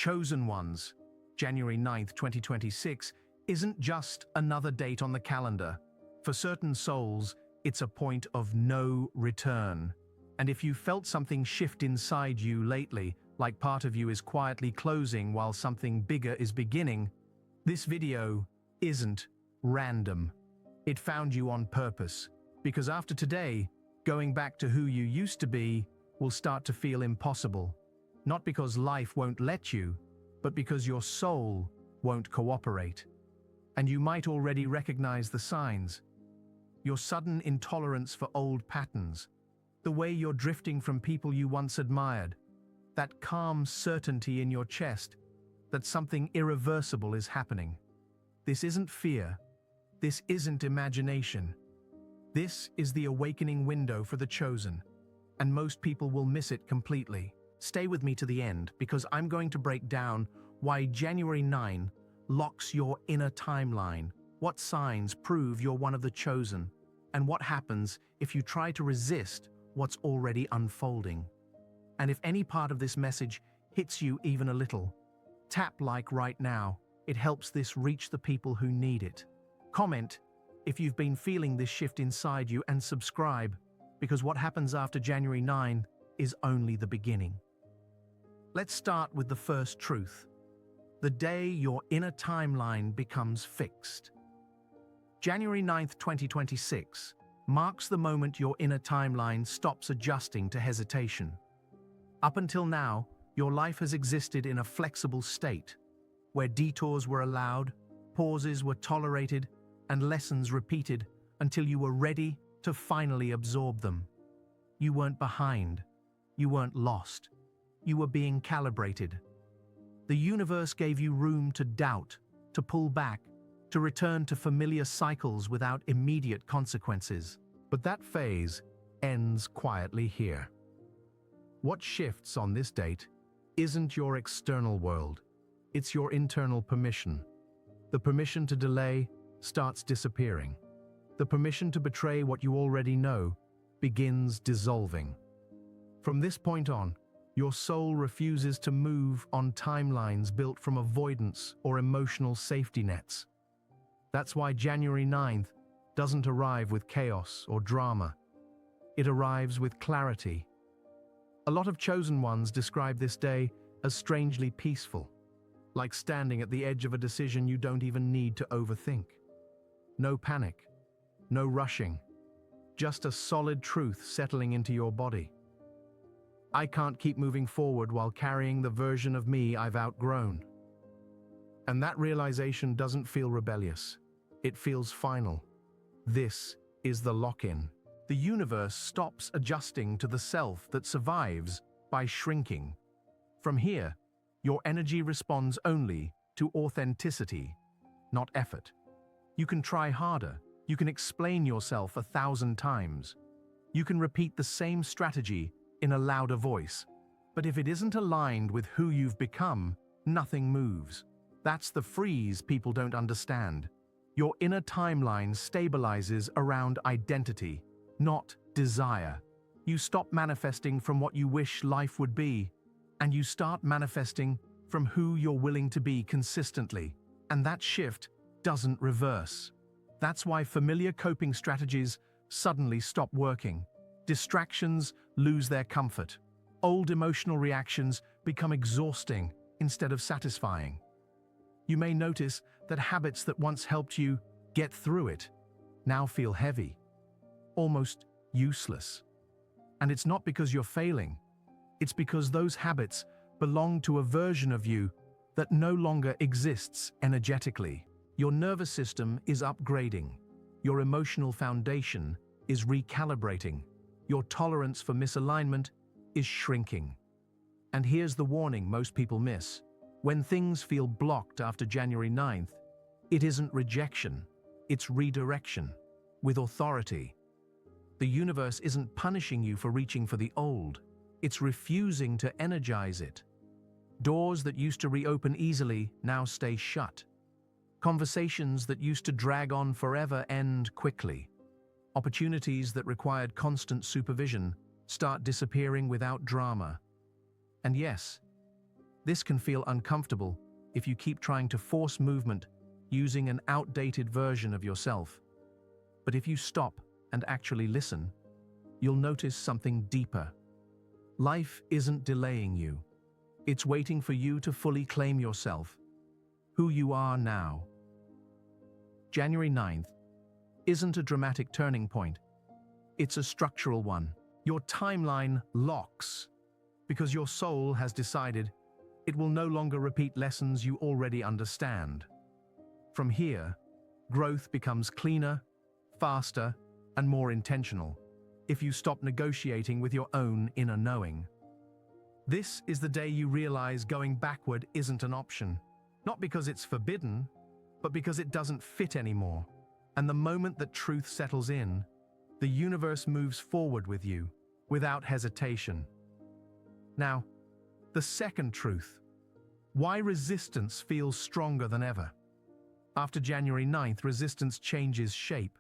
Chosen ones, January 9th, 2026, isn't just another date on the calendar. For certain souls, it's a point of no return. And if you felt something shift inside you lately, like part of you is quietly closing while something bigger is beginning, this video isn't random. It found you on purpose. Because after today, going back to who you used to be will start to feel impossible. Not because life won't let you, but because your soul won't cooperate. And you might already recognize the signs. Your sudden intolerance for old patterns, the way you're drifting from people you once admired, that calm certainty in your chest that something irreversible is happening. This isn't fear. This isn't imagination. This is the awakening window for the chosen, and most people will miss it completely. Stay with me to the end, because I'm going to break down why January 9 locks your inner timeline, what signs prove you're one of the chosen, and what happens if you try to resist what's already unfolding. And if any part of this message hits you even a little, tap like right now. It helps this reach the people who need it. Comment if you've been feeling this shift inside you, and subscribe, because what happens after January 9 is only the beginning. Let's start with the first truth. The day your inner timeline becomes fixed. January 9th, 2026 marks the moment your inner timeline stops adjusting to hesitation. Up until now, your life has existed in a flexible state, where detours were allowed, pauses were tolerated, and lessons repeated until you were ready to finally absorb them. You weren't behind. You weren't lost. You were being calibrated. The universe gave you room to doubt, to pull back, to return to familiar cycles without immediate consequences. But that phase ends quietly here. What shifts on this date isn't your external world. It's your internal permission. The permission to delay starts disappearing. The permission to betray what you already know begins dissolving. From this point on, your soul refuses to move on timelines built from avoidance or emotional safety nets. That's why January 9th doesn't arrive with chaos or drama. It arrives with clarity. A lot of chosen ones describe this day as strangely peaceful, like standing at the edge of a decision you don't even need to overthink. No panic, no rushing, just a solid truth settling into your body. I can't keep moving forward while carrying the version of me I've outgrown. And that realization doesn't feel rebellious. It feels final. This is the lock-in. The universe stops adjusting to the self that survives by shrinking. From here, your energy responds only to authenticity, not effort. You can try harder. You can explain yourself 1,000 times. You can repeat the same strategy in a louder voice. But if it isn't aligned with who you've become, nothing moves. That's the freeze people don't understand. Your inner timeline stabilizes around identity, not desire. You stop manifesting from what you wish life would be, and you start manifesting from who you're willing to be consistently. And that shift doesn't reverse. That's why familiar coping strategies suddenly stop working. Distractions lose their comfort. Old emotional reactions become exhausting instead of satisfying. You may notice that habits that once helped you get through it now feel heavy, almost useless. And it's not because you're failing. It's because those habits belong to a version of you that no longer exists energetically. Your nervous system is upgrading. Your emotional foundation is recalibrating. Your tolerance for misalignment is shrinking. And here's the warning most people miss. When things feel blocked after January 9th, it isn't rejection, it's redirection, with authority. The universe isn't punishing you for reaching for the old, it's refusing to energize it. Doors that used to reopen easily now stay shut. Conversations that used to drag on forever end quickly. Opportunities that required constant supervision start disappearing without drama. And yes, This can feel uncomfortable if you keep trying to force movement using an outdated version of yourself. But if you stop and actually listen, you'll notice something deeper. Life isn't delaying you. It's waiting for you to fully claim yourself, who you are now. January 9th isn't a dramatic turning point. It's a structural one. Your timeline locks because your soul has decided it will no longer repeat lessons you already understand. From here, growth becomes cleaner, faster, and more intentional if you stop negotiating with your own inner knowing. This is the day you realize going backward isn't an option, not because it's forbidden, but because it doesn't fit anymore. And the moment that truth settles in, the universe moves forward with you, without hesitation. Now, the second truth. Why resistance feels stronger than ever. After January 9th, resistance changes shape.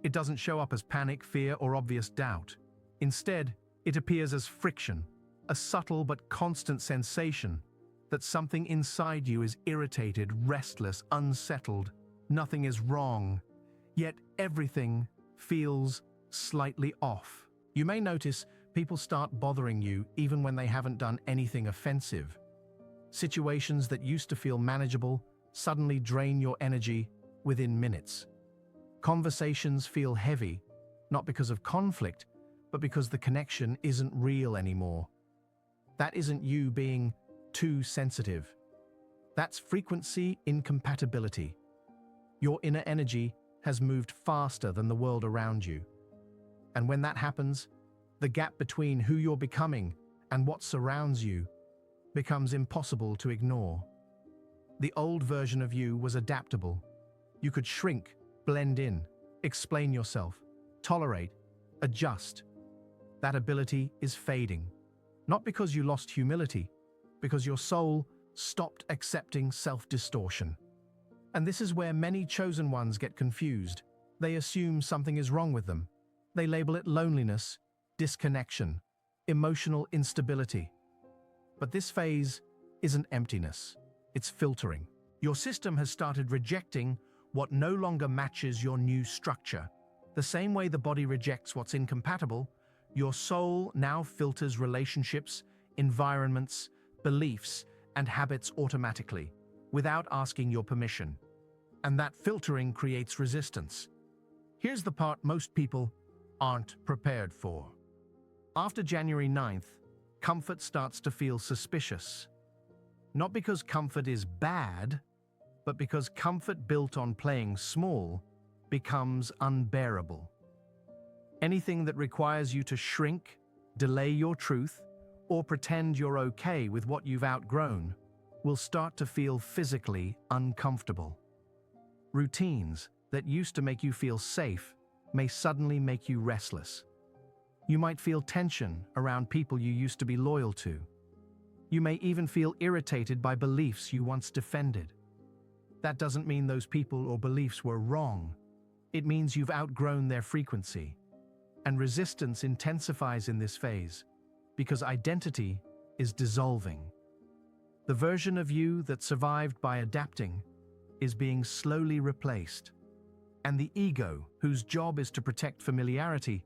It doesn't show up as panic, fear, or obvious doubt. Instead, it appears as friction, a subtle but constant sensation that something inside you is irritated, restless, unsettled. Nothing is wrong, yet everything feels slightly off. You may notice people start bothering you even when they haven't done anything offensive. Situations that used to feel manageable suddenly drain your energy within minutes. Conversations feel heavy, not because of conflict, but because the connection isn't real anymore. That isn't you being too sensitive. That's frequency incompatibility. Your inner energy has moved faster than the world around you. And when that happens, the gap between who you're becoming and what surrounds you becomes impossible to ignore. The old version of you was adaptable. You could shrink, blend in, explain yourself, tolerate, adjust. That ability is fading. Not because you lost humility, because your soul stopped accepting self-distortion. And this is where many chosen ones get confused. They assume something is wrong with them. They label it loneliness, disconnection, emotional instability. But this phase isn't emptiness, it's filtering. Your system has started rejecting what no longer matches your new structure. The same way the body rejects what's incompatible, your soul now filters relationships, environments, beliefs, and habits automatically, without asking your permission. And that filtering creates resistance. Here's the part most people aren't prepared for. After January 9th, comfort starts to feel suspicious. Not because comfort is bad, but because comfort built on playing small becomes unbearable. Anything that requires you to shrink, delay your truth, or pretend you're okay with what you've outgrown will start to feel physically uncomfortable. Routines that used to make you feel safe may suddenly make you restless. You might feel tension around people you used to be loyal to. You may even feel irritated by beliefs you once defended. That doesn't mean those people or beliefs were wrong. It means you've outgrown their frequency. And resistance intensifies in this phase because identity is dissolving. The version of you that survived by adapting is being slowly replaced. And the ego, whose job is to protect familiarity,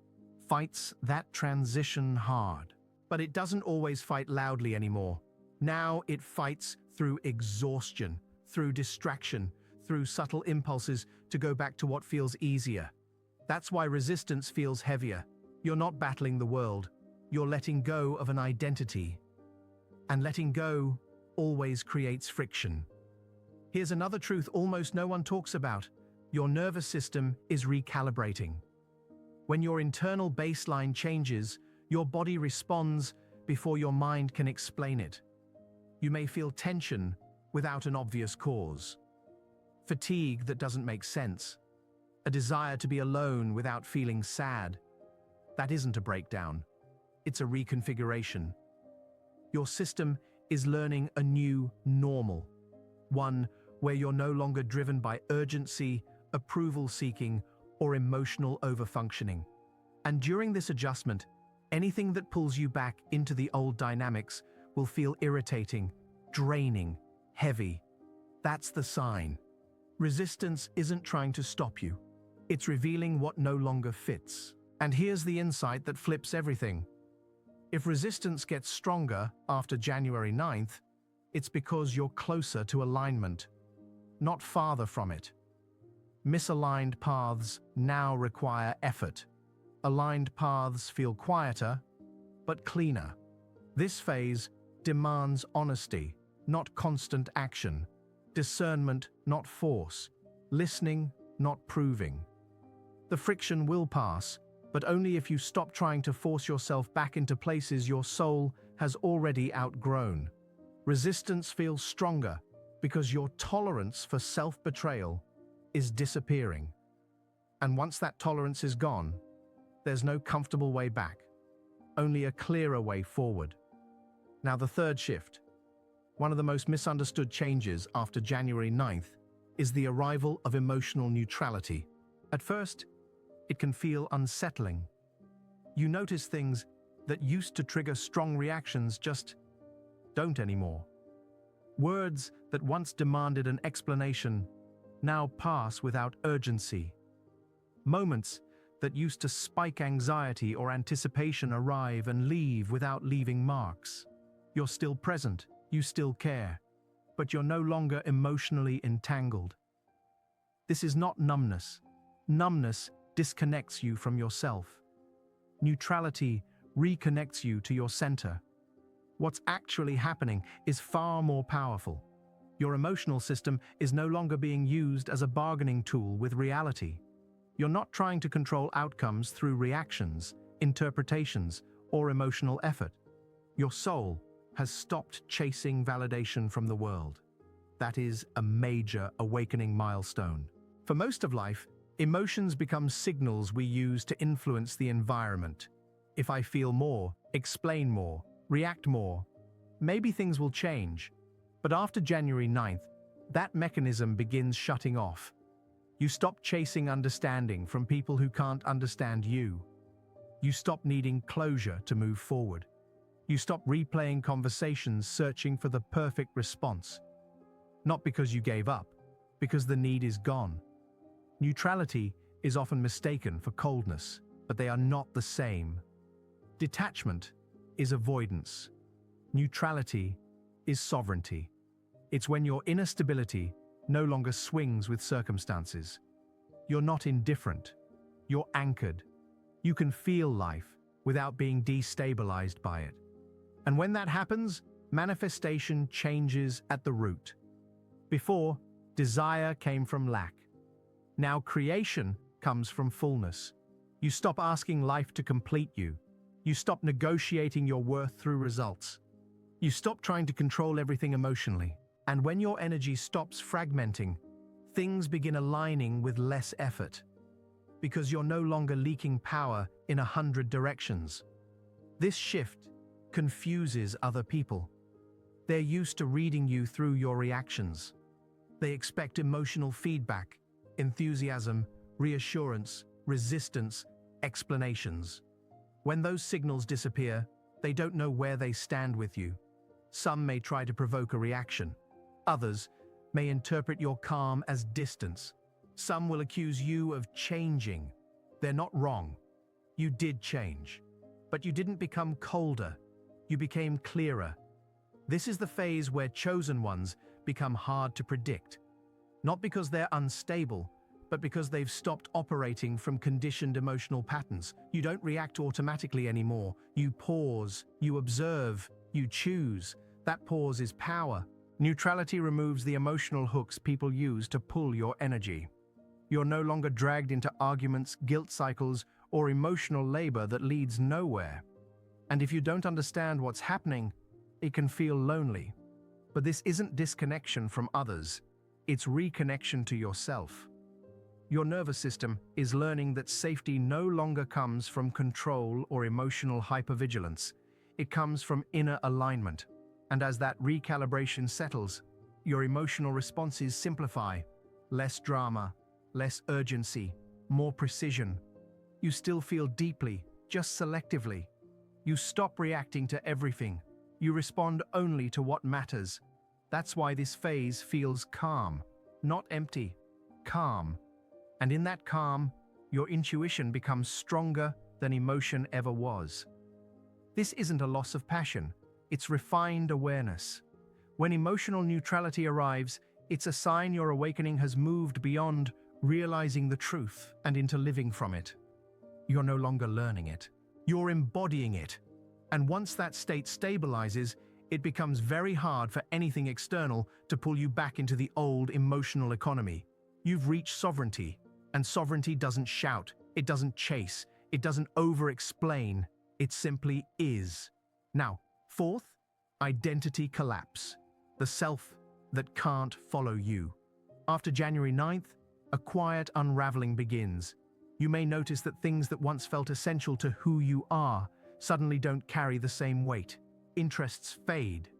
fights that transition hard. But it doesn't always fight loudly anymore. Now it fights through exhaustion, through distraction, through subtle impulses to go back to what feels easier. That's why resistance feels heavier. You're not battling the world. You're letting go of an identity. And letting go always creates friction. Here's another truth almost no one talks about. Your nervous system is recalibrating. When your internal baseline changes, your body responds before your mind can explain it. You may feel tension without an obvious cause. Fatigue that doesn't make sense. A desire to be alone without feeling sad. That isn't a breakdown. It's a reconfiguration. Your system is learning a new normal. One where you're no longer driven by urgency, approval seeking, or emotional overfunctioning. And during this adjustment, anything that pulls you back into the old dynamics will feel irritating, draining, heavy. That's the sign. Resistance isn't trying to stop you. It's revealing what no longer fits. And here's the insight that flips everything. If resistance gets stronger after January 9th, it's because you're closer to alignment, not farther from it. Misaligned paths now require effort. Aligned paths feel quieter, but cleaner. This phase demands honesty, not constant action. Discernment, not force. Listening, not proving. The friction will pass, but only if you stop trying to force yourself back into places your soul has already outgrown. Resistance feels stronger because your tolerance for self-betrayal is disappearing. And once that tolerance is gone, there's no comfortable way back, only a clearer way forward. Now the third shift, one of the most misunderstood changes after January 9th, is the arrival of emotional neutrality. At first, it can feel unsettling. You notice things that used to trigger strong reactions just don't anymore. Words that once demanded an explanation now pass without urgency. Moments that used to spike anxiety or anticipation arrive and leave without leaving marks. You're still present, you still care, but you're no longer emotionally entangled. This is not numbness. Numbness disconnects you from yourself. Neutrality reconnects you to your center. What's actually happening is far more powerful. Your emotional system is no longer being used as a bargaining tool with reality. You're not trying to control outcomes through reactions, interpretations, or emotional effort. Your soul has stopped chasing validation from the world. That is a major awakening milestone. For most of life, emotions become signals we use to influence the environment. If I feel more, explain more, react more, maybe things will change. But after January 9th, that mechanism begins shutting off. You stop chasing understanding from people who can't understand you. You stop needing closure to move forward. You stop replaying conversations searching for the perfect response. Not because you gave up, because the need is gone. Neutrality is often mistaken for coldness, but they are not the same. Detachment is avoidance. Neutrality is sovereignty. It's when your inner stability no longer swings with circumstances. You're not indifferent. You're anchored. You can feel life without being destabilized by it. And when that happens, manifestation changes at the root. Before, desire came from lack. Now creation comes from fullness. You stop asking life to complete you. You stop negotiating your worth through results. You stop trying to control everything emotionally. And when your energy stops fragmenting, things begin aligning with less effort. Because you're no longer leaking power in 100 directions. This shift confuses other people. They're used to reading you through your reactions. They expect emotional feedback, enthusiasm, reassurance, resistance, explanations. When those signals disappear, they don't know where they stand with you. Some may try to provoke a reaction. Others may interpret your calm as distance. Some will accuse you of changing. They're not wrong. You did change. But you didn't become colder. You became clearer. This is the phase where chosen ones become hard to predict. Not because they're unstable, but because they've stopped operating from conditioned emotional patterns. You don't react automatically anymore. You pause, you observe, you choose. That pause is power. Neutrality removes the emotional hooks people use to pull your energy. You're no longer dragged into arguments, guilt cycles, or emotional labor that leads nowhere. And if you don't understand what's happening, it can feel lonely. But this isn't disconnection from others. It's reconnection to yourself. Your nervous system is learning that safety no longer comes from control or emotional hypervigilance. It comes from inner alignment. And as that recalibration settles, your emotional responses simplify. Less drama, less urgency, more precision. You still feel deeply, just selectively. You stop reacting to everything. You respond only to what matters. That's why this phase feels calm, not empty, calm. And in that calm, your intuition becomes stronger than emotion ever was. This isn't a loss of passion, it's refined awareness. When emotional neutrality arrives, it's a sign your awakening has moved beyond realizing the truth and into living from it. You're no longer learning it, you're embodying it. And once that state stabilizes, it becomes very hard for anything external to pull you back into the old emotional economy. You've reached sovereignty, and sovereignty doesn't shout, it doesn't chase, it doesn't over-explain, it simply is. Now, fourth, identity collapse, the self that can't follow you. After January 9th, a quiet unraveling begins. You may notice that things that once felt essential to who you are suddenly don't carry the same weight. Interests fade.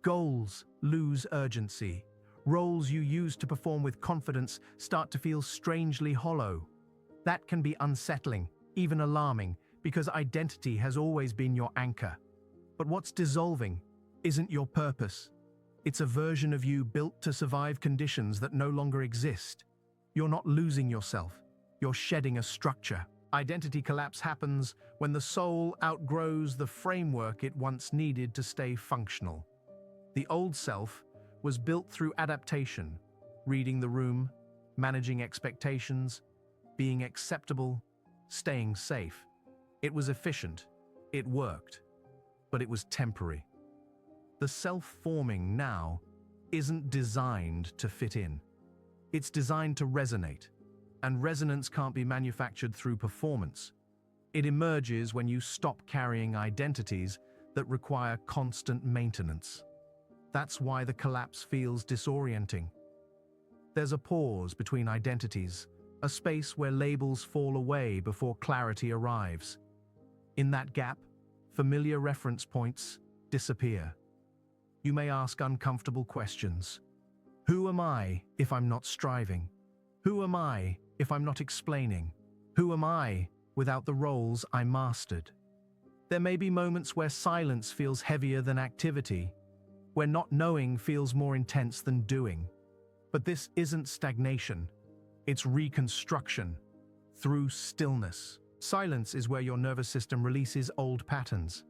Goals lose urgency. Roles you used to perform with confidence start to feel strangely hollow. That can be unsettling, even alarming, because identity has always been your anchor. But what's dissolving isn't your purpose. It's a version of you built to survive conditions that no longer exist. You're not losing yourself, you're shedding a structure. Identity collapse happens when the soul outgrows the framework it once needed to stay functional. The old self was built through adaptation, reading the room, managing expectations, being acceptable, staying safe. It was efficient, it worked, but it was temporary. The self-forming now isn't designed to fit in. It's designed to resonate, and resonance can't be manufactured through performance. It emerges when you stop carrying identities that require constant maintenance. That's why the collapse feels disorienting. There's a pause between identities, a space where labels fall away before clarity arrives. In that gap, familiar reference points disappear. You may ask uncomfortable questions. Who am I if I'm not striving? Who am I if I'm not explaining? Who am I without the roles I mastered? There may be moments where silence feels heavier than activity, where not knowing feels more intense than doing. But this isn't stagnation, it's reconstruction through stillness. Silence is where your nervous system releases old patterns.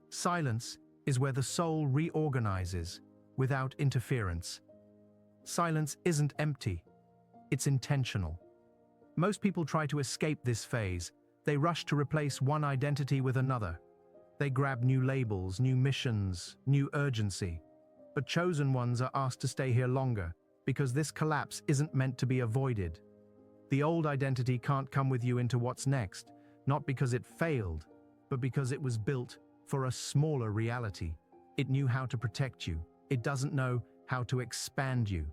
Silence is where the soul reorganizes without interference. Silence isn't empty, it's intentional. Most people try to escape this phase. They rush to replace one identity with another. They grab new labels, new missions, new urgency. But chosen ones are asked to stay here longer, because this collapse isn't meant to be avoided. The old identity can't come with you into what's next, not because it failed, but because it was built for a smaller reality. It knew how to protect you. It doesn't know how to expand you.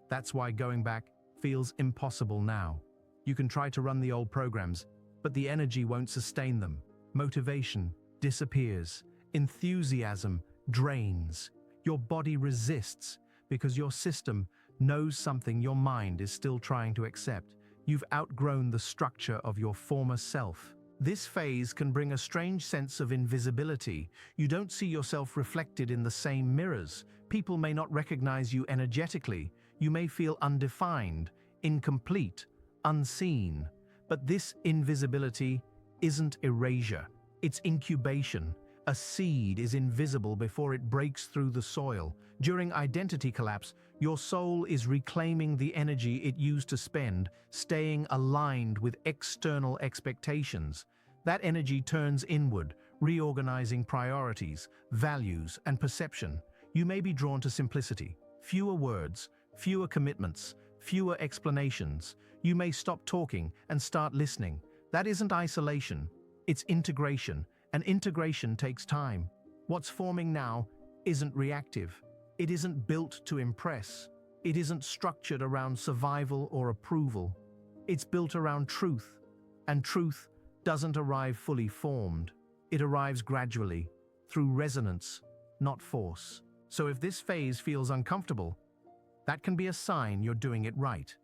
That's why going back feels impossible now. You can try to run the old programs, but the energy won't sustain them. Motivation disappears. Enthusiasm drains. Your body resists because your system knows something your mind is still trying to accept. You've outgrown the structure of your former self. This phase can bring a strange sense of invisibility. You don't see yourself reflected in the same mirrors. People may not recognize you energetically. You may feel undefined, incomplete, unseen. But this invisibility isn't erasure. It's incubation. A seed is invisible before it breaks through the soil. During identity collapse, your soul is reclaiming the energy it used to spend, staying aligned with external expectations. That energy turns inward, reorganizing priorities, values, and perception. You may be drawn to simplicity, fewer words, fewer commitments, fewer explanations. You may stop talking and start listening. That isn't isolation, it's integration, and integration takes time. What's forming now isn't reactive. It isn't built to impress. It isn't structured around survival or approval. It's built around truth, and truth doesn't arrive fully formed. It arrives gradually, through resonance, not force. So if this phase feels uncomfortable, that can be a sign you're doing it right.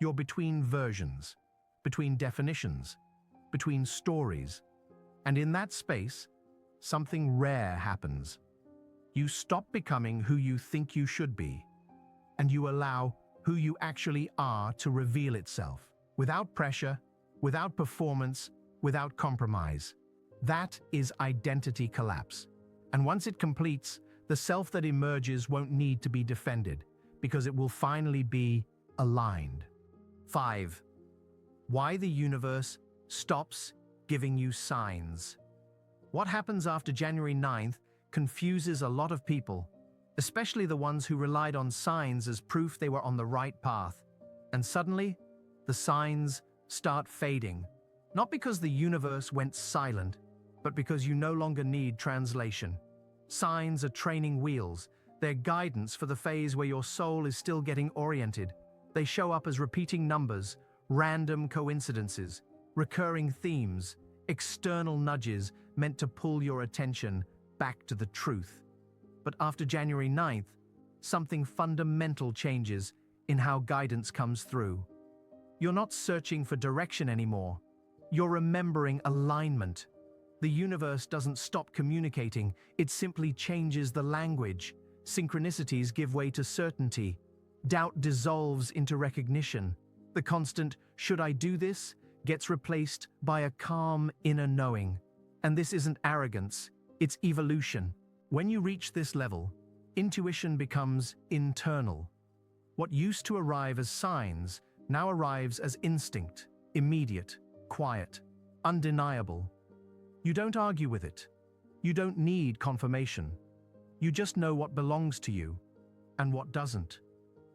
You're between versions, between definitions, between stories. And in that space, something rare happens. You stop becoming who you think you should be, and you allow who you actually are to reveal itself, without pressure, without performance, without compromise. That is identity collapse. And once it completes, the self that emerges won't need to be defended, because it will finally be aligned. 5. Why the universe stops giving you signs. What happens after January 9th confuses a lot of people, especially the ones who relied on signs as proof they were on the right path. And suddenly, the signs start fading, not because the universe went silent, but because you no longer need translation. Signs are training wheels. They're guidance for the phase where your soul is still getting oriented. They show up as repeating numbers, random coincidences, recurring themes, external nudges meant to pull your attention back to the truth. But after January 9th, something fundamental changes in how guidance comes through. You're not searching for direction anymore. You're remembering alignment. The universe doesn't stop communicating, it simply changes the language. Synchronicities give way to certainty. Doubt dissolves into recognition. The constant, "should I do this?" gets replaced by a calm inner knowing. And this isn't arrogance, it's evolution. When you reach this level, intuition becomes internal. What used to arrive as signs now arrives as instinct, immediate, quiet, undeniable. You don't argue with it. You don't need confirmation. You just know what belongs to you and what doesn't.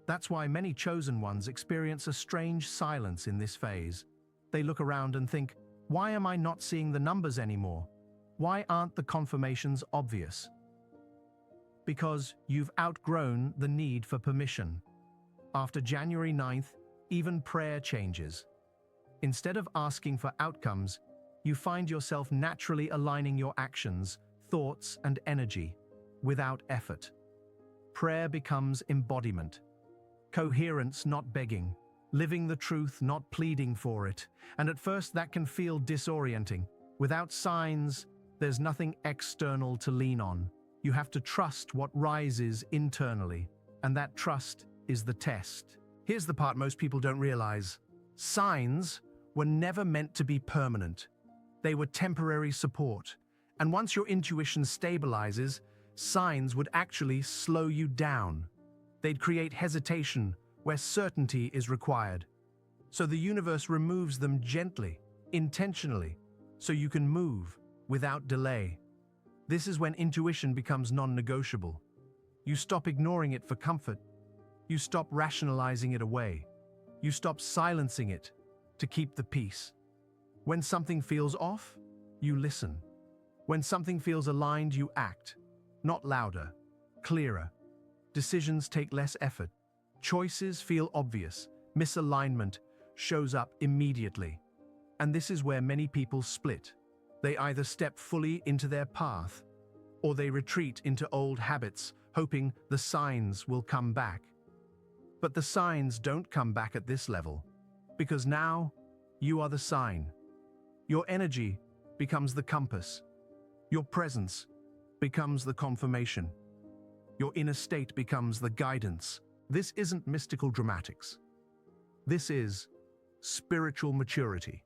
That's why many chosen ones experience a strange silence in this phase. They look around and think, why am I not seeing the numbers anymore? Why aren't the confirmations obvious? Because you've outgrown the need for permission. After January 9th, even prayer changes. Instead of asking for outcomes, you find yourself naturally aligning your actions, thoughts, and energy without effort. Prayer becomes embodiment. Coherence, not begging. Living the truth, not pleading for it. And at first that can feel disorienting. Without signs, there's nothing external to lean on. You have to trust what rises internally, and that trust is the test. Here's the part most people don't realize. Signs were never meant to be permanent. They were temporary support. And once your intuition stabilizes, signs would actually slow you down. They'd create hesitation where certainty is required. So the universe removes them gently, intentionally, so you can move without delay. This is when intuition becomes non-negotiable. You stop ignoring it for comfort. You stop rationalizing it away. You stop silencing it to keep the peace. When something feels off, you listen. When something feels aligned, you act. Not louder, clearer. Decisions take less effort. Choices feel obvious. Misalignment shows up immediately. And this is where many people split. They either step fully into their path, or they retreat into old habits, hoping the signs will come back. But the signs don't come back at this level, because now you are the sign. Your energy becomes the compass. Your presence becomes the confirmation. Your inner state becomes the guidance. This isn't mystical dramatics. This is spiritual maturity.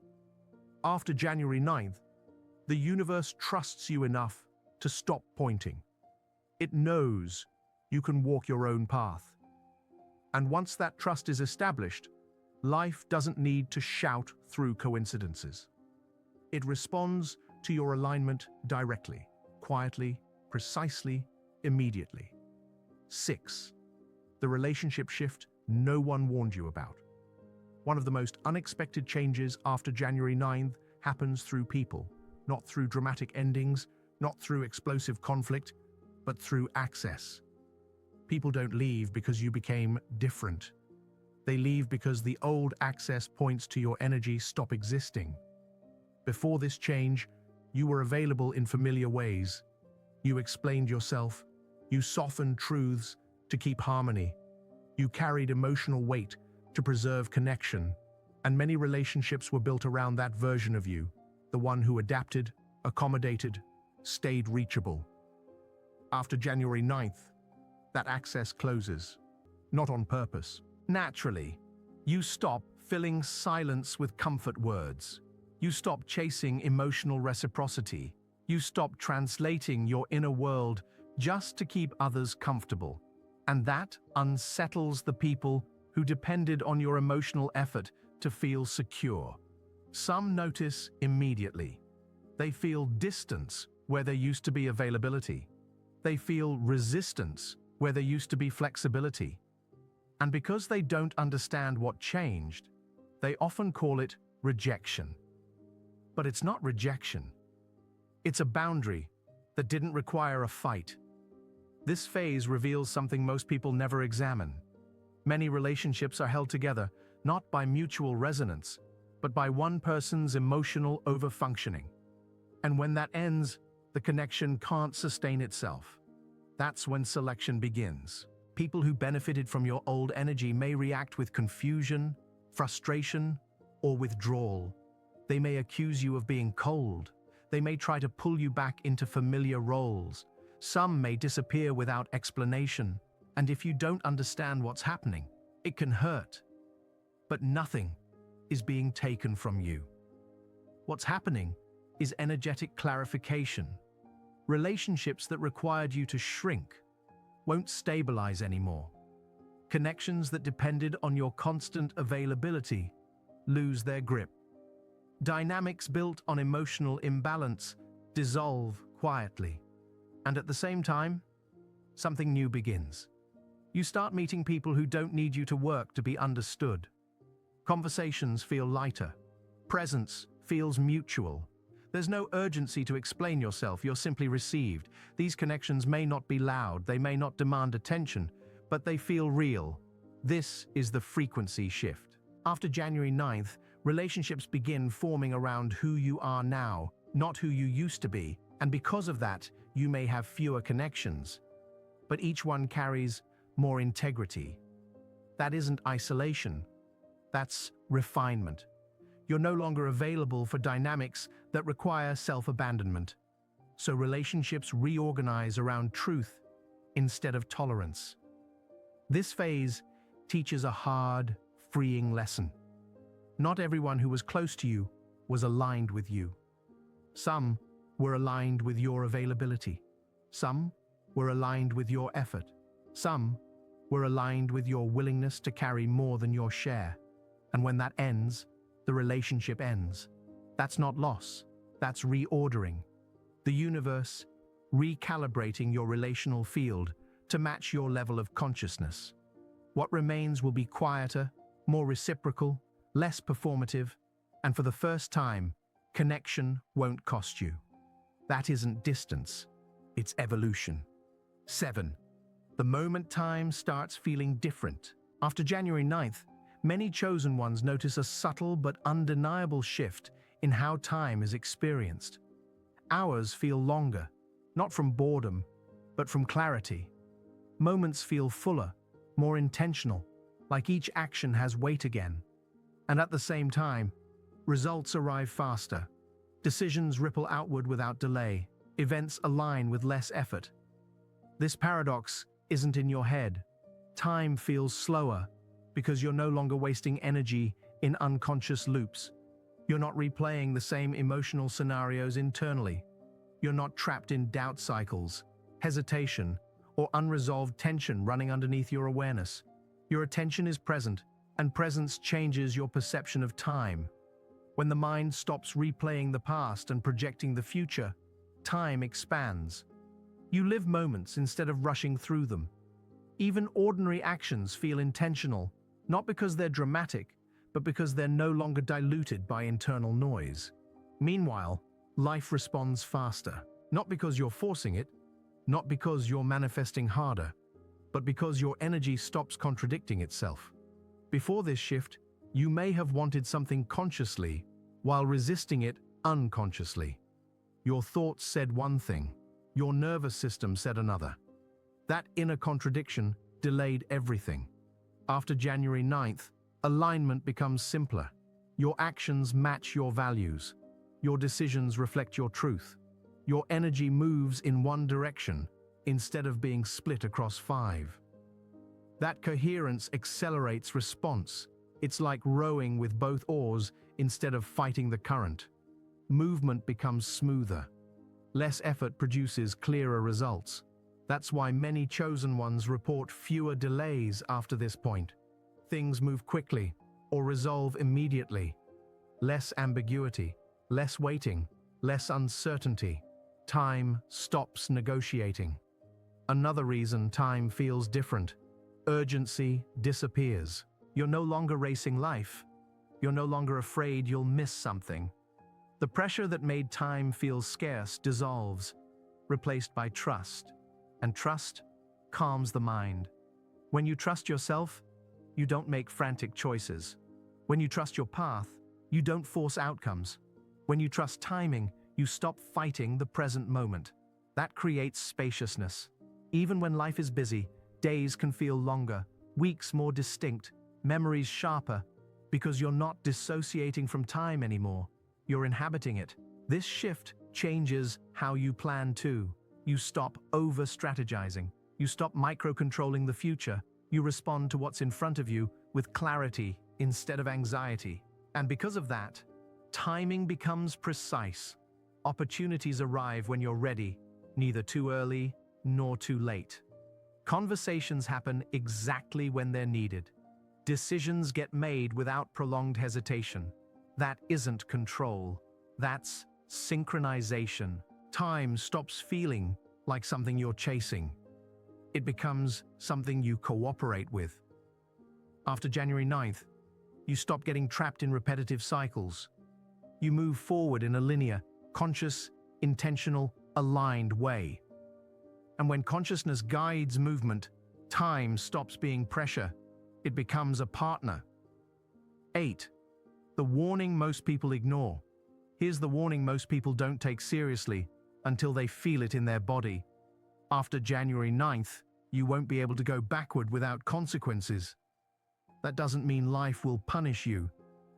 After January 9th, the universe trusts you enough to stop pointing. It knows you can walk your own path. And once that trust is established, life doesn't need to shout through coincidences. It responds to your alignment directly, quietly, precisely, immediately. 6. The relationship shift no one warned you about. One of the most unexpected changes after January 9th happens through people, not through dramatic endings, not through explosive conflict, but through access. People don't leave because you became different. They leave because the old access points to your energy stop existing. Before this change, you were available in familiar ways. You explained yourself. You softened truths to keep harmony. You carried emotional weight to preserve connection. And many relationships were built around that version of you, the one who adapted, accommodated, stayed reachable. After January 9th, that access closes. Not on purpose. Naturally, you stop filling silence with comfort words. You stop chasing emotional reciprocity. You stop translating your inner world just to keep others comfortable. And that unsettles the people who depended on your emotional effort to feel secure. Some notice immediately. They feel distance where there used to be availability. They feel resistance where there used to be flexibility. And because they don't understand what changed, they often call it rejection. But it's not rejection. It's a boundary that didn't require a fight. This phase reveals something most people never examine. Many relationships are held together not by mutual resonance, but by one person's emotional overfunctioning. And when that ends, the connection can't sustain itself. That's when selection begins. People who benefited from your old energy may react with confusion, frustration, or withdrawal. They may accuse you of being cold. They may try to pull you back into familiar roles. Some may disappear without explanation. And if you don't understand what's happening, it can hurt. But nothing is being taken from you. What's happening is energetic clarification. Relationships that required you to shrink won't stabilize anymore. Connections that depended on your constant availability lose their grip. Dynamics built on emotional imbalance dissolve quietly. And at the same time, something new begins. You start meeting people who don't need you to work to be understood. Conversations feel lighter. Presence feels mutual. There's no urgency to explain yourself, you're simply received. These connections may not be loud, they may not demand attention, but they feel real. This is the frequency shift. After January 9th, relationships begin forming around who you are now, not who you used to be, and because of that, you may have fewer connections. But each one carries more integrity. That isn't isolation, that's refinement. You're no longer available for dynamics that require self-abandonment. So relationships reorganize around truth instead of tolerance. This phase teaches a hard, freeing lesson. Not everyone who was close to you was aligned with you. Some were aligned with your availability. Some were aligned with your effort. Some were aligned with your willingness to carry more than your share. And when that ends, the relationship ends. That's not loss, that's reordering. The universe recalibrating your relational field to match your level of consciousness. What remains will be quieter, more reciprocal, less performative, and for the first time, connection won't cost you. That isn't distance, it's evolution. 7. The moment time starts feeling different. After January 9th, many chosen ones notice a subtle but undeniable shift in how time is experienced. Hours feel longer, not from boredom, but from clarity. Moments feel fuller, more intentional, like each action has weight again. And at the same time, results arrive faster. Decisions ripple outward without delay. Events align with less effort. This paradox isn't in your head. Time feels slower because you're no longer wasting energy in unconscious loops. You're not replaying the same emotional scenarios internally. You're not trapped in doubt cycles, hesitation, or unresolved tension running underneath your awareness. Your attention is present, and presence changes your perception of time. When the mind stops replaying the past and projecting the future, time expands. You live moments instead of rushing through them. Even ordinary actions feel intentional, not because they're dramatic, but because they're no longer diluted by internal noise. Meanwhile, life responds faster, not because you're forcing it, not because you're manifesting harder, but because your energy stops contradicting itself. Before this shift, you may have wanted something consciously while resisting it unconsciously. Your thoughts said one thing, your nervous system said another. That inner contradiction delayed everything. After January 9th, alignment becomes simpler. Your actions match your values. Your decisions reflect your truth. Your energy moves in one direction instead of being split across 5. That coherence accelerates response. It's like rowing with both oars instead of fighting the current. Movement becomes smoother. Less effort produces clearer results. That's why many chosen ones report fewer delays after this point. Things move quickly or resolve immediately. Less ambiguity, less waiting, less uncertainty. Time stops negotiating. Another reason time feels different. Urgency disappears. You're no longer racing life. You're no longer afraid you'll miss something. The pressure that made time feel scarce dissolves, replaced by trust. And trust calms the mind. When you trust yourself, you don't make frantic choices. When you trust your path, you don't force outcomes. When you trust timing, you stop fighting the present moment. That creates spaciousness. Even when life is busy, days can feel longer, weeks more distinct, memories sharper, because you're not dissociating from time anymore. You're inhabiting it. This shift changes how you plan too. You stop over-strategizing. You stop micro-controlling the future. You respond to what's in front of you with clarity instead of anxiety. And because of that, timing becomes precise. Opportunities arrive when you're ready, neither too early nor too late. Conversations happen exactly when they're needed. Decisions get made without prolonged hesitation. That isn't control. That's synchronization. Time stops feeling like something you're chasing. It becomes something you cooperate with. After January 9th, you stop getting trapped in repetitive cycles. You move forward in a linear, conscious, intentional, aligned way. And when consciousness guides movement, time stops being pressure. It becomes a partner. 8. The warning most people ignore. Here's the warning most people don't take seriously until they feel it in their body. After January 9th, you won't be able to go backward without consequences. That doesn't mean life will punish you.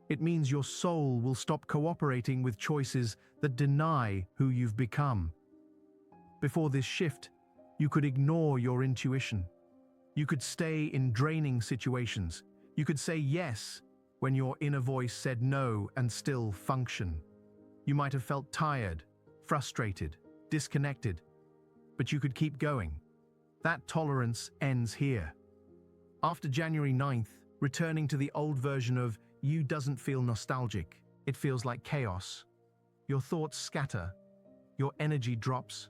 It means your soul will stop cooperating with choices that deny who you've become. Before this shift, you could ignore your intuition. You could stay in draining situations. You could say yes when your inner voice said no and still function. You might have felt tired, frustrated, disconnected, but you could keep going. That tolerance ends here. After January 9th, returning to the old version of you doesn't feel nostalgic. It feels like chaos. Your thoughts scatter. Your energy drops.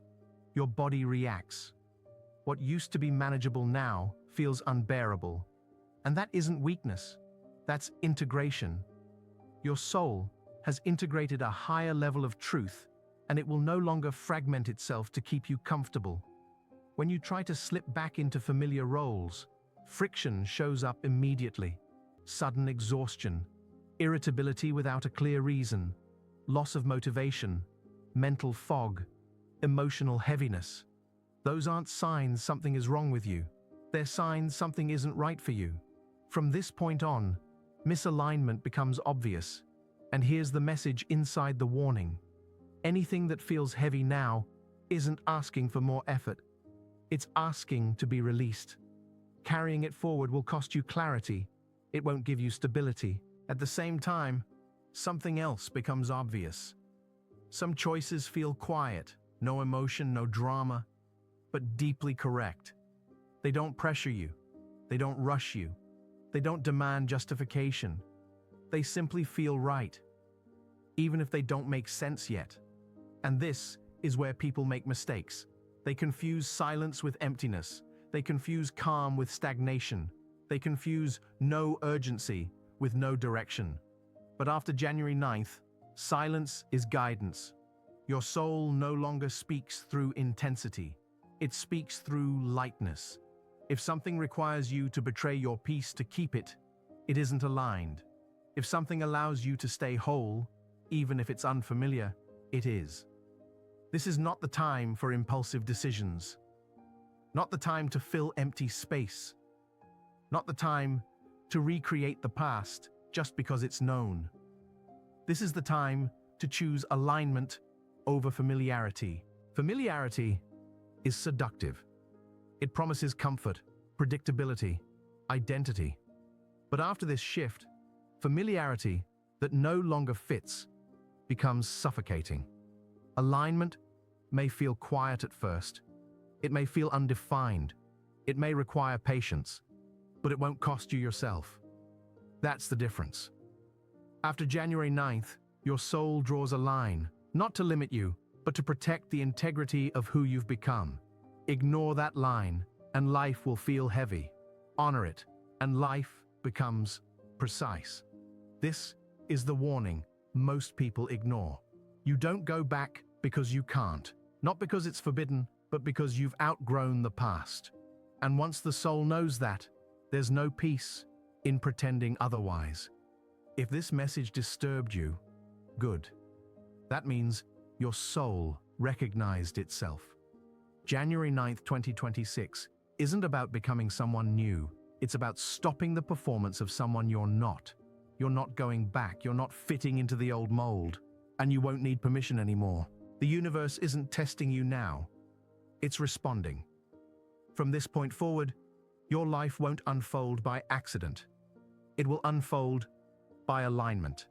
Your body reacts. What used to be manageable now feels unbearable. And that isn't weakness. That's integration. Your soul has integrated a higher level of truth, and it will no longer fragment itself to keep you comfortable. When you try to slip back into familiar roles, friction shows up immediately. Sudden exhaustion, irritability without a clear reason, loss of motivation, mental fog, emotional heaviness. Those aren't signs something is wrong with you. They're signs something isn't right for you. From this point on, misalignment becomes obvious. And here's the message inside the warning. Anything that feels heavy now isn't asking for more effort. It's asking to be released. Carrying it forward will cost you clarity. It won't give you stability. At the same time, something else becomes obvious. Some choices feel quiet, no emotion, no drama, but deeply correct. They don't pressure you. They don't rush you. They don't demand justification. They simply feel right, even if they don't make sense yet. And this is where people make mistakes. They confuse silence with emptiness. They confuse calm with stagnation. They confuse no urgency with no direction. But after January 9th, silence is guidance. Your soul no longer speaks through intensity. It speaks through lightness. If something requires you to betray your peace to keep it, it isn't aligned. If something allows you to stay whole, even if it's unfamiliar, it is. This is not the time for impulsive decisions. Not the time to fill empty space. Not the time to recreate the past just because it's known. This is the time to choose alignment over familiarity. Familiarity is seductive. It promises comfort, predictability, identity. But after this shift, familiarity that no longer fits becomes suffocating. Alignment may feel quiet at first. It may feel undefined. It may require patience, but it won't cost you yourself. That's the difference. After January 9th, your soul draws a line, not to limit you, but to protect the integrity of who you've become. Ignore that line, and life will feel heavy. Honor it, and life becomes precise. This is the warning most people ignore. You don't go back because you can't. Not because it's forbidden, but because you've outgrown the past. And once the soul knows that, there's no peace in pretending otherwise. If this message disturbed you, good. That means your soul recognized itself. January 9th, 2026 isn't about becoming someone new. It's about stopping the performance of someone you're not. You're not going back, you're not fitting into the old mold, and you won't need permission anymore. The universe isn't testing you now. It's responding. From this point forward, your life won't unfold by accident. It will unfold by alignment.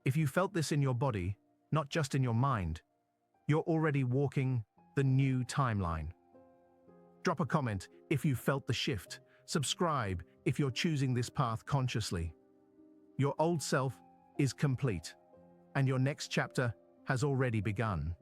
If you felt this in your body, not just in your mind, you're already walking the new timeline. Drop a comment if you felt the shift. Subscribe if you're choosing this path consciously. Your old self is complete, and your next chapter has already begun.